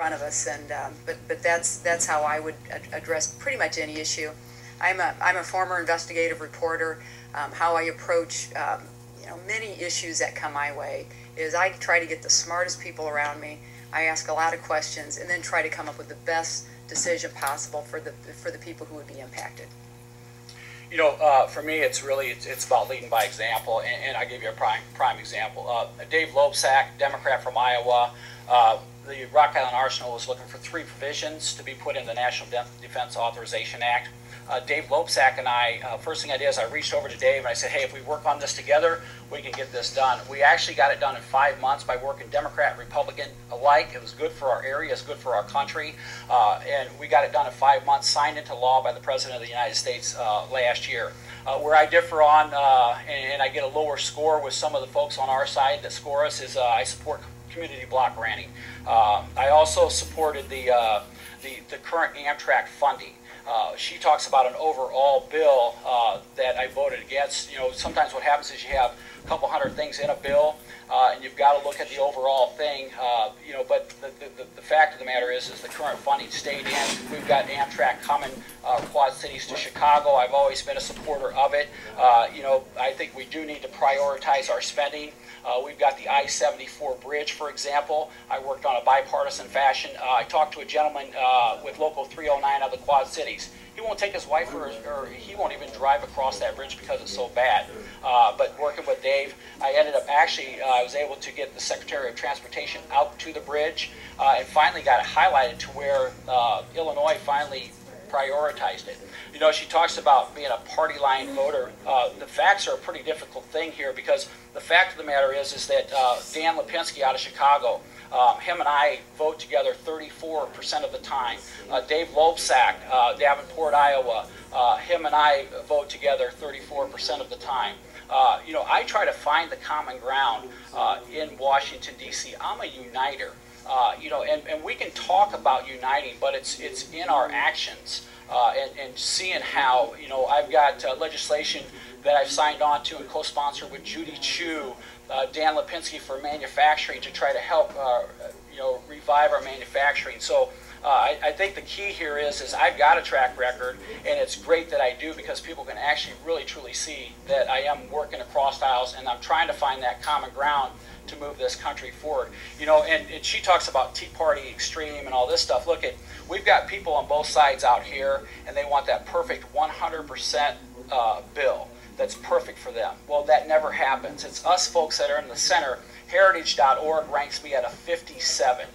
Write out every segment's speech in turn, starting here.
front of us, and but that's how I would address pretty much any issue. I'm a former investigative reporter. How I approach many issues that come my way is I try to get the smartest people around me. I ask a lot of questions and then try to come up with the best decision possible for the people who would be impacted. You know, for me, it's about leading by example, and I give you a prime example. Dave Loebsack, Democrat from Iowa. The Rock Island Arsenal was looking for 3 provisions to be put in the National Defense Authorization Act. Dave Loebsack and I, first thing I did is I reached over to Dave and I said, hey, if we work on this together, we can get this done. We actually got it done in 5 months by working Democrat, Republican alike. It was good for our area, it's good for our country, and we got it done in 5 months, signed into law by the President of the United States last year. Where I differ on, and I get a lower score with some of the folks on our side that score us, is I support community block granting. I also supported the current Amtrak funding. She talks about an overall bill that I voted against. You know, sometimes what happens is you have a couple hundred things in a bill, and you've got to look at the overall thing. You know, but the fact of the matter is the current funding stayed in. We've got Amtrak coming Quad Cities to Chicago. I've always been a supporter of it. You know, I think we do need to prioritize our spending. We've got the I-74 bridge, for example. I worked on a bipartisan fashion. I talked to a gentleman with Local 309 of the Quad Cities. He won't take his wife or he won't even drive across that bridge because it's so bad. But working with Dave, I ended up I was able to get the Secretary of Transportation out to the bridge and finally got it highlighted to where Illinois finally prioritized it. You know, she talks about being a party line voter. The facts are a pretty difficult thing here because the fact of the matter is that Dan Lipinski out of Chicago, him and I vote together 34% of the time. Dave Loebsack, Davenport, Iowa, him and I vote together 34% of the time. You know, I try to find the common ground in Washington, D.C. I'm a uniter. You know, and we can talk about uniting, but it's in our actions and seeing how, you know, I've got legislation that I've signed on to and co-sponsored with Judy Chu, Dan Lipinski for manufacturing to try to help, you know, revive our manufacturing. So I think the key here is I've got a track record, and it's great that I do because people can actually really truly see that I am working across aisles and I'm trying to find that common ground to move this country forward. You know, and she talks about Tea Party extreme and all this stuff. Look, we've got people on both sides out here, and they want that perfect 100% bill that's perfect for them. Well, that never happens. It's us folks that are in the center. Heritage.org ranks me at a 57,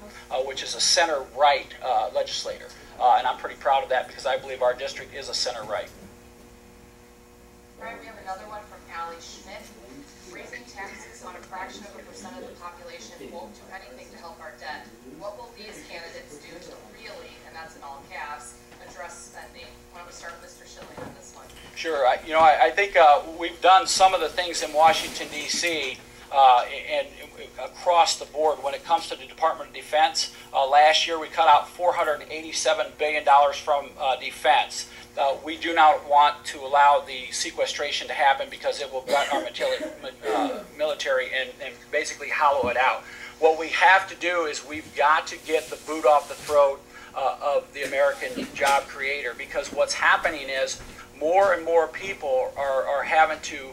which is a center-right legislator. And I'm pretty proud of that because I believe our district is a center-right. All right, we have another one from Allie Schmidt. Raising taxes on a fraction of a percent of the population won't do anything to help our debt. What will these candidates do to really, and that's in all caps, address spending? Why don't we start with Mr. Schilling on this one? Sure. You know, I think we've done some of the things in Washington, D.C., and across the board when it comes to the Department of Defense. Last year we cut out $487 billion from defense. We do not want to allow the sequestration to happen because it will gut our military and basically hollow it out. What we have to do is we've got to get the boot off the throat of the American job creator, because what's happening is more and more people are having to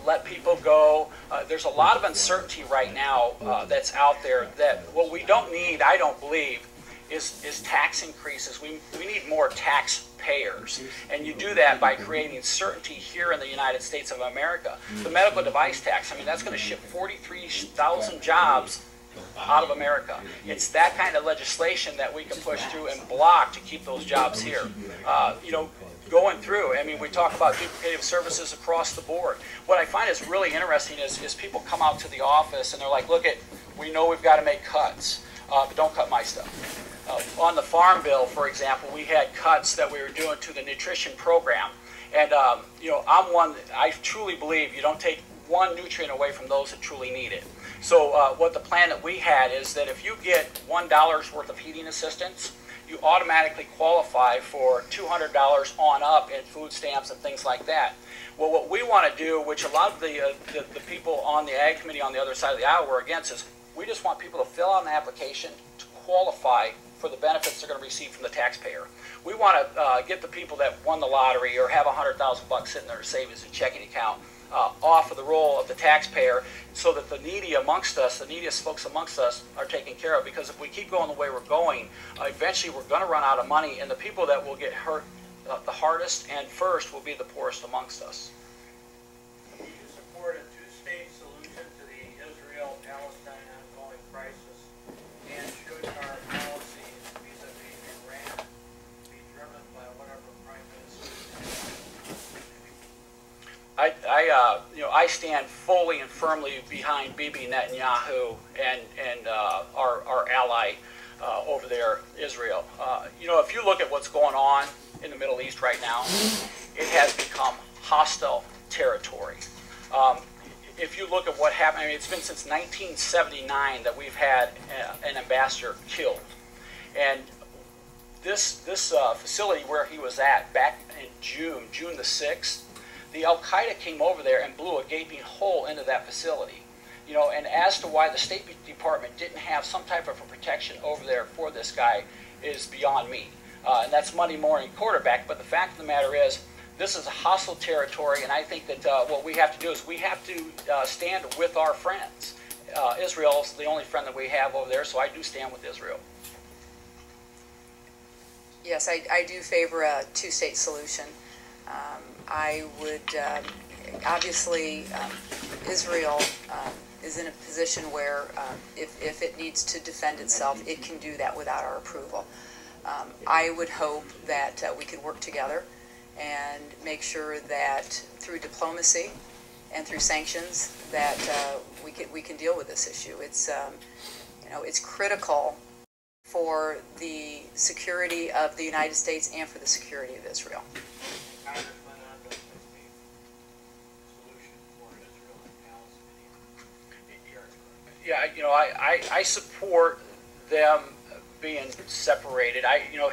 let people go. There's a lot of uncertainty right now that's out there that what we don't need, I don't believe, is tax increases. We need more taxpayers. And you do that by creating certainty here in the United States of America. The medical device tax, I mean, that's going to ship 43,000 jobs out of America. It's that kind of legislation that we can push through and block to keep those jobs here. You know, going through, I mean, we talk about duplicative services across the board. What I find is really interesting is people come out to the office and they're like, look, we know we've got to make cuts, but don't cut my stuff. On the farm bill, for example, we had cuts that we were doing to the nutrition program. And, you know, I'm one, I truly believe you don't take one nutrient away from those that truly need it. So what the plan that we had is that if you get $1 worth of heating assistance, you automatically qualify for $200 on up in food stamps and things like that. Well, what we want to do, which a lot of the people on the Ag Committee on the other side of the aisle were against, is we just want people to fill out an application, to qualify for the benefits they're going to receive from the taxpayer. We want to get the people that won the lottery or have $100,000 sitting in their savings and checking account off of the role of the taxpayer, so that the needy amongst us, the neediest folks amongst us, are taken care of. Because if we keep going the way we're going, eventually we're going to run out of money, and the people that will get hurt the hardest and first will be the poorest amongst us. Do you support a two-state solution to the Israel-Palestine ongoing crisis? And should our policies vis-a-vis Iran be driven by whatever prime minister? I stand fully and firmly behind Bibi Netanyahu and our ally over there, Israel. If you look at what's going on in the Middle East right now, it has become hostile territory. If you look at what happened, it's been since 1979 that we've had an ambassador killed. And this facility where he was at back in June the 6th, the Al-Qaeda came over there and blew a gaping hole into that facility. And as to why the State Department didn't have some type of a protection over there for this guy is beyond me. And that's Monday morning quarterback. But the fact of the matter is, this is a hostile territory, and I think that what we have to do is we have to stand with our friends. Israel is the only friend that we have over there, so I do stand with Israel. Yes, I do favor a two-state solution. I would, obviously, Israel is in a position where if it needs to defend itself, it can do that without our approval. I would hope that we could work together and make sure that through diplomacy and through sanctions that we can deal with this issue. It's critical for the security of the United States and for the security of Israel. Yeah, I support them being separated.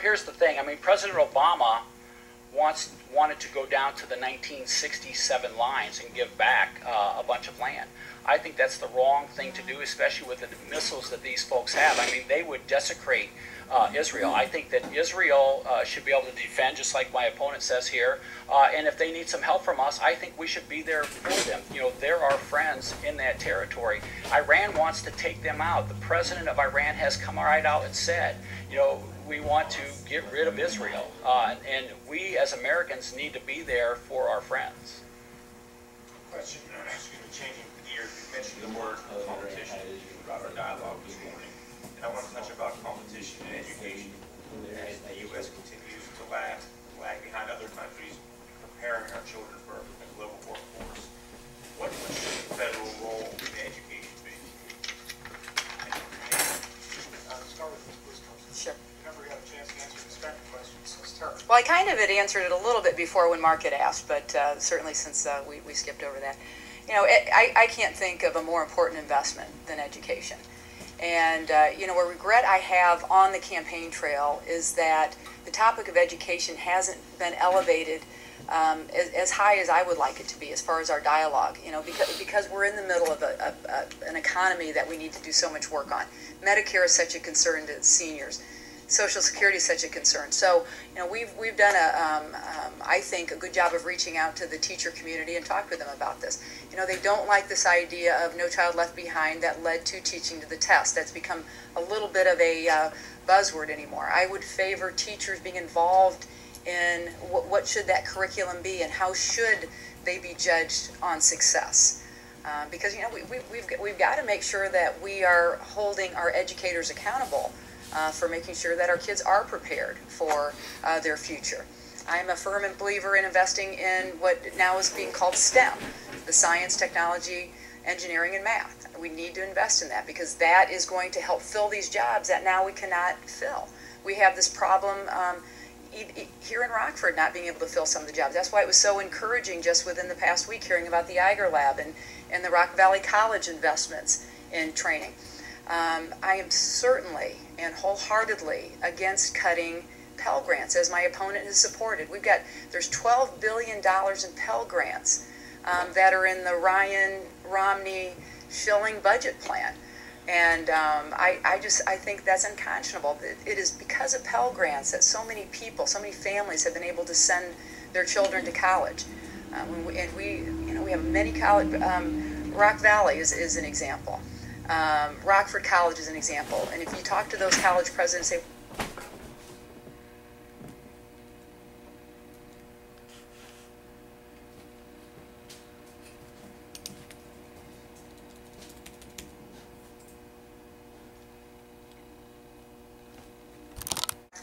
Here's the thing. President Obama wanted to go down to the 1967 lines and give back a bunch of land. I think that's the wrong thing to do, especially with the missiles that these folks have. They would desecrate Israel. I think that Israel should be able to defend, just like my opponent says here. And if they need some help from us, I think we should be there for them. They're our friends in that territory. Iran wants to take them out. The president of Iran has come right out and said, we want to get rid of Israel. And we as Americans need to be there for our friends. Question, changing gears, you mentioned the word competition throughout our dialogue this morning. And I want to touch about competition in education. As the U.S. continues to lag behind other countries, preparing our children for a global workforce, what should the federal role in education be? Start with this question. Sure. Never got a chance to answer the second question, so start. Well, I kind of had answered it a little bit before when Mark had asked, but certainly since we skipped over that. I can't think of a more important investment than education. And, a regret I have on the campaign trail is that the topic of education hasn't been elevated as high as I would like it to be as far as our dialogue, because we're in the middle of an economy that we need to do so much work on. Medicare is such a concern to seniors. Social Security is such a concern. So, we've done I think, a good job of reaching out to the teacher community and talk with them about this. They don't like this idea of No Child Left Behind that led to teaching to the test. That's become a little bit of a buzzword anymore. I would favor teachers being involved in what should that curriculum be and how should they be judged on success. Because, we've got to make sure that we are holding our educators accountable for making sure that our kids are prepared for their future. I'm a firm believer in investing in what now is being called STEM, the science, technology, engineering, and math. We need to invest in that because that is going to help fill these jobs that now we cannot fill. We have this problem here in Rockford not being able to fill some of the jobs. That's why it was so encouraging just within the past week hearing about the Eiger Lab and the Rock Valley College investments in training. I am certainly and wholeheartedly against cutting Pell Grants, as my opponent has supported. There's $12 billion in Pell Grants that are in the Ryan, Romney, Schilling budget plan. And I think that's unconscionable. It is because of Pell Grants that so many people, so many families have been able to send their children to college. And we have many college. Rock Valley is an example. Rockford College is an example. And if you talk to those college presidents, say,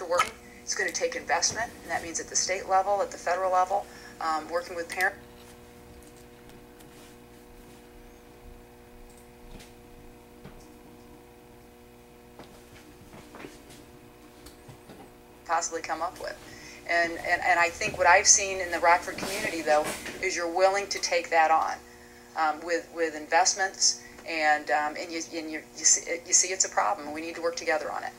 working, it's going to take investment, and that means at the state level, at the federal level, working with parents. Possibly come up with. And I think what I've seen in the Rockford community, though, is you're willing to take that on with investments, and you see it's a problem, and we need to work together on it.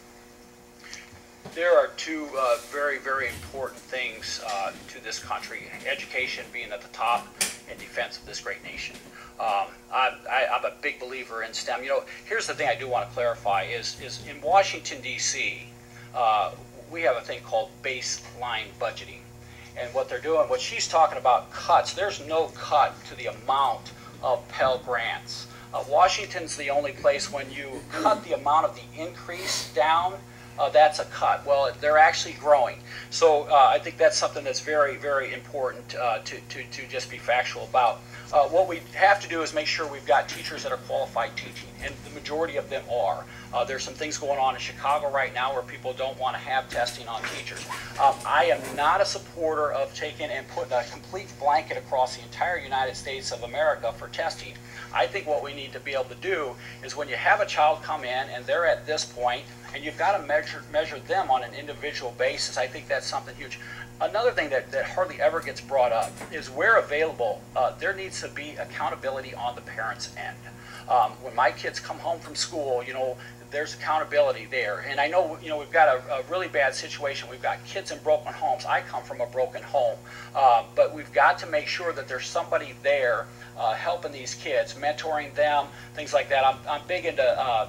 There are two very, very important things to this country, education being at the top and defense of this great nation. I'm a big believer in STEM. You know, here's the thing I do want to clarify is in Washington, D.C., we have a thing called baseline budgeting. And what they're doing, what she's talking about cuts, there's no cut to the amount of Pell Grants. Washington's the only place when you cut the amount of the increase down, that's a cut. Well, they're actually growing. So I think that's something that's very, very important to just be factual about. What we have to do is make sure we've got teachers that are qualified teaching, and the majority of them are. There's some things going on in Chicago right now where people don't want to have testing on teachers. I am not a supporter of taking and putting a complete blanket across the entire United States of America for testing. I think what we need to be able to do is when you have a child come in and they're at this point, and you've got to measure them on an individual basis. I think that's something huge. Another thing that hardly ever gets brought up is where available, there needs to be accountability on the parents' end. When my kids come home from school, you know, there's accountability there. And I know, you know, we've got a really bad situation. We've got kids in broken homes. I come from a broken home. But we've got to make sure that there's somebody there helping these kids, mentoring them, things like that. I'm big into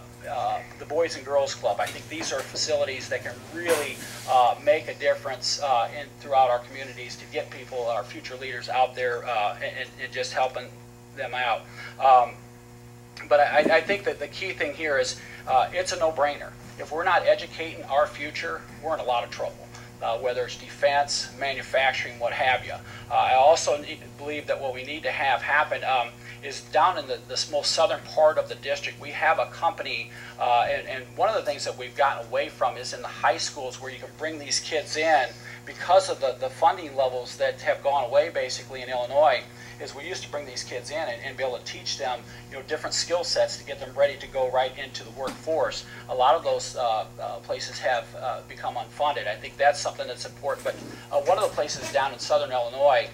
the Boys and Girls Club. I think these are facilities that can really make a difference throughout our communities to get people, our future leaders out there and just helping them out. But I think that the key thing here is it's a no-brainer. If we're not educating our future, we're in a lot of trouble. Whether it's defense, manufacturing, what have you. I also believe that what we need to have happen is down in the most southern part of the district, we have a company, and one of the things that we've gotten away from is in the high schools where you can bring these kids in because of the funding levels that have gone away basically in Illinois. Is we used to bring these kids in and be able to teach them, you know, different skill sets to get them ready to go right into the workforce. A lot of those places have become unfunded. I think that's something that's important. But one of the places down in southern Illinois,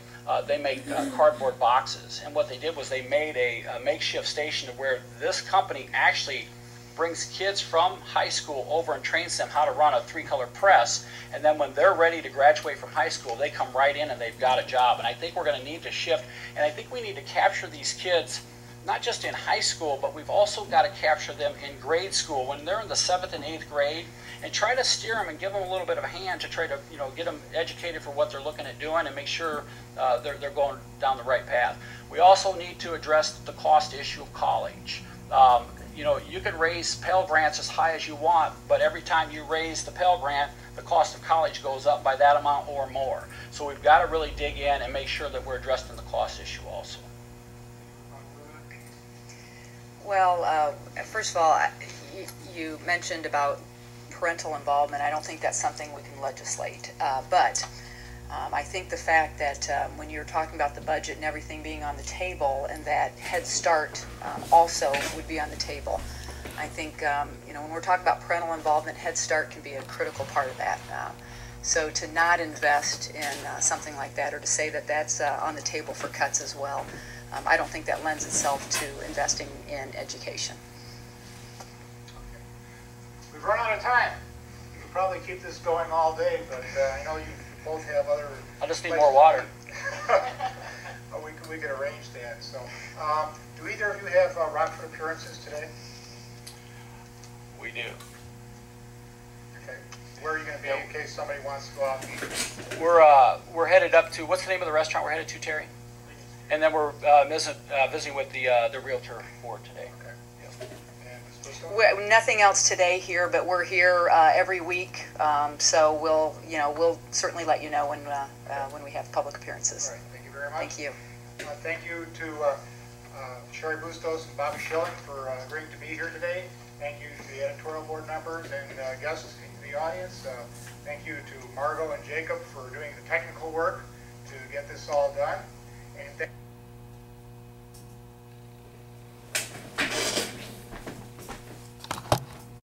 they make cardboard boxes. And what they did was they made a makeshift station to where this company actually brings kids from high school over and trains them how to run a 3-color press, and then when they're ready to graduate from high school, they come right in and they've got a job. And I think we're going to need to shift, and I think we need to capture these kids not just in high school, but we've also got to capture them in grade school when they're in the 7th and 8th grade, and try to steer them and give them a little bit of a hand to try to, you know, get them educated for what they're looking at doing and make sure they're going down the right path. We also need to address the cost issue of college. You know, you can raise Pell Grants as high as you want, but every time you raise the Pell Grant, the cost of college goes up by that amount or more. So we've got to really dig in and make sure that we're addressing the cost issue also. Well, first of all, you mentioned about parental involvement. I don't think that's something we can legislate, but I think the fact that when you're talking about the budget and everything being on the table, and that Head Start also would be on the table, I think you know, when we're talking about parental involvement, Head Start can be a critical part of that. So to not invest in something like that, or to say that that's on the table for cuts as well, I don't think that lends itself to investing in education. We've run out of time. We could probably keep this going all day, but I know you both have other... I'll just need more water. we could arrange that. So, do either of you have Rockford appearances today? We do. Okay. Where are you going to be in case somebody wants to go out and eat? We're headed up to, what's the name of the restaurant we're headed to, Terry? And then we're visiting with the realtor board today. Okay. And Ms. Bustos? Nothing else today here, but we're here every week, so we'll certainly let you know when we have public appearances. All right. Thank you very much. Thank you. Thank you to Sherry Bustos and Bobby Schilling for agreeing to be here today. Thank you to the editorial board members and guests in the audience. Thank you to Margot and Jacob for doing the technical work to get this all done. And